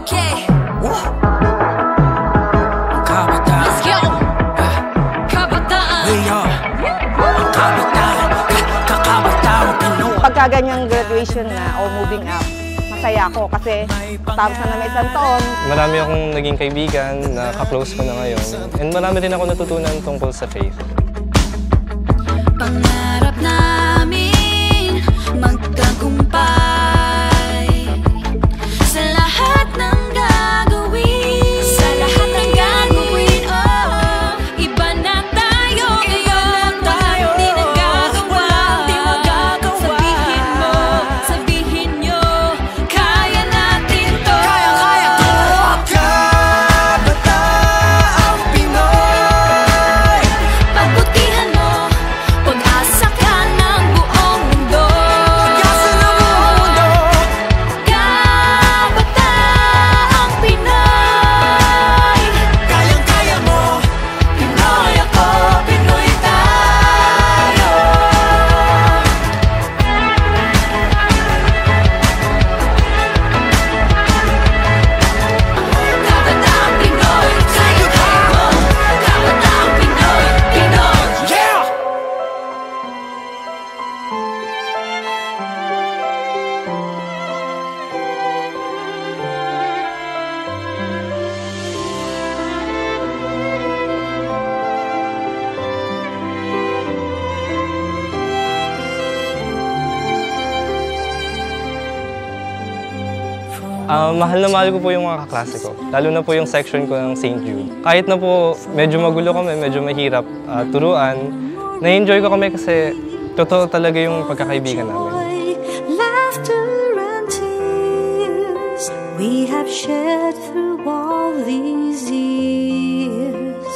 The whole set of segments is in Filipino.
Okay. Kabataan. Let's go. Kabataan. We are kabataan. Kakabataan Pinoy. Pagka ganyang graduation na o moving up, masaya ako kasi tapos na naman isang taon. Marami akong naging kaibigan na ka-close ko na ngayon. And marami rin ako natutunan tungkol sa faith. Pangarap namin magtagumpay sa lahat ng gagawin. Sa lahat ng gagawin, oh, iba na tayo ngayon. Di nagagawa, di magagawa. Sabihin nyo, kaya natin to. Kaya to. Kabataang Pinoy. Pagbutihan mo, pag-asa ka ng buong mundo. Pag-asa ng buong mundo. Kabataang Pinoy. Kayang-kaya mo. Pinoy ako, Pinoy tayo. Kabataang Pinoy, kaya-kaya mo. Kabataang Pinoy, Pinoy. Yeah! Mahal na mahal ko po yung mga kaklase ko. Lalo na po yung section ko ng St. Jude. Kahit na po medyo magulo kami, medyo mahirap turuan, na-enjoy ko kami kasi totoo talaga yung pagkakaibigan namin. Laughter and tears we have shared through all these years.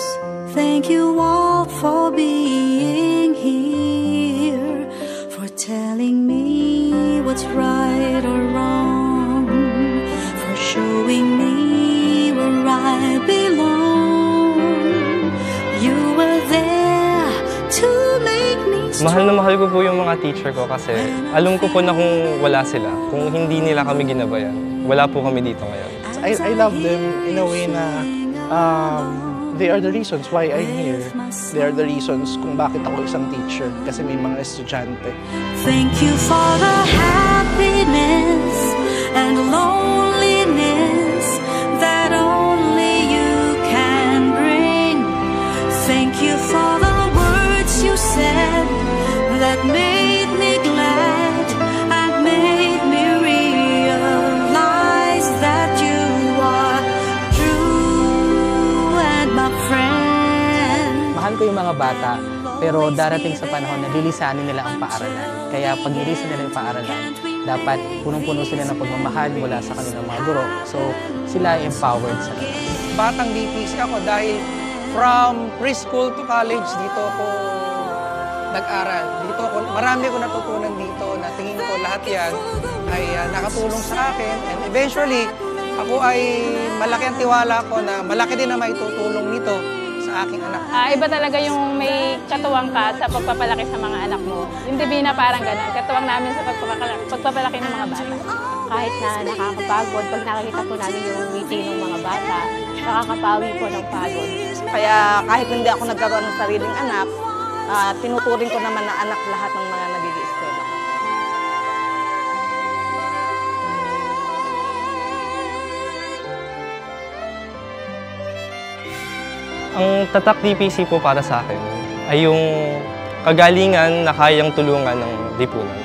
Thank you all for being here, for telling me what's right or wrong, for showing me where I belong. You were there to make me Mahal na mahal ko po yung mga teacher ko kasi alam ko po na kung wala sila, kung hindi nila kami ginabayan, wala po kami dito ngayon. I love them in a way na they are the reasons why I'm here. They are the reasons kung bakit ako isang teacher kasi may mga estudyante. Thank you for the happiness and loneliness that only you can bring. Thank you for the words you said that made me glad and made me realize that you are true and my friend. Mahal ko yung mga bata, pero darating sa panahon na lilisanin nila ang paaralan. Kaya pag nilisan nila yung paaralan, dapat punong-puno sila ng pagmamahal mula sa kanilang mga guro. So, sila ay empowered sa labas. Batang DPC ako dahil from preschool to college, dito ako nag-aral. Marami ko natutunan dito na tingin ko lahat yan ay nakatulong sa akin. And eventually, ako ay malaki ang tiwala ko na malaki din na maitutulong nito sa aking anak. Iba talaga yung may katuwang ka sa pagpapalaki sa mga anak mo. Yung Divina parang gano'n. Katuwang namin sa pagpapalaki ng mga bata. Kahit na nakakapagod, pag nakakita po namin yung ngiti ng mga bata, nakakapawi po ng pagod. Kaya kahit hindi ako nagkaroon ng sariling anak, tinuturing ko naman na anak lahat ng mga nag-i-eskwela. Ang Tatak DPC po para sa akin ay yung kagalingan na kayang tulungan ng lipunan.